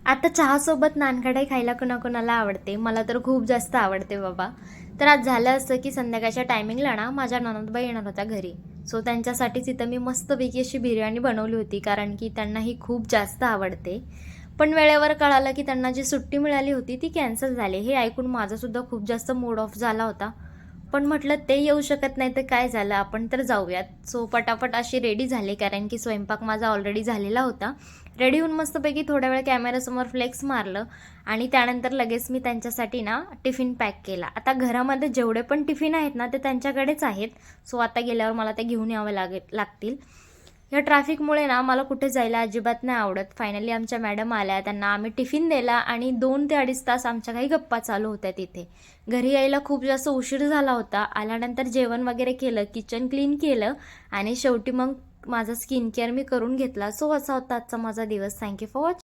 आता चहासोबत नानकटाई खायला कोणाकोणाला आवडते, मला तर खूप जास्त आवडते बाबा. तर आज झालं असं की संध्याकाळच्या टायमिंगला ना माझ्या नणंदबाई येणार होत्या घरी. सो त्यांच्यासाठीच इथं मी मस्तपैकी अशी बिर्याणी बनवली होती, कारण की त्यांना ही खूप जास्त आवडते. पण वेळेवर कळालं की त्यांना जी सुट्टी मिळाली होती ती कॅन्सल झाली. हे ऐकून माझासुद्धा खूप जास्त मूड ऑफ झाला होता. पण म्हटलं ते येऊ शकत नाही तर काय झालं, आपण तर जाऊयात. सो पटापट अशी रेडी झाले, कारण की स्वयंपाक माझा ऑलरेडी झालेला होता. रेडी होऊन मस्तपैकी थोड्या वेळ कॅमेऱ्यासमोर फ्लेक्स मारलं आणि त्यानंतर लगेच मी त्यांच्यासाठी ना टिफिन पॅक केला. आता घरामध्ये जेवढे पण टिफिन आहेत ना ते त्यांच्याकडेच आहेत. सो आता गेल्यावर मला ते घेऊन यावे लागतील. या ट्रॅफिकमुळे ना मला कुठे जायला अजिबात नाही आवडत. फायनली आमच्या मॅडम आल्या, त्यांना आम्ही टिफिन दिला आणि 2 ते 2.5 तास आमच्या काही गप्पा चालू होत्या तिथे. घरी यायला खूप जास्त उशीर झाला होता. आल्यानंतर जेवण वगैरे केलं, किचन क्लीन केलं आणि शेवटी मग माझा स्किन केअर मी करून घेतला. सो असा होता आजचा माझा दिवस. Thank you for watching.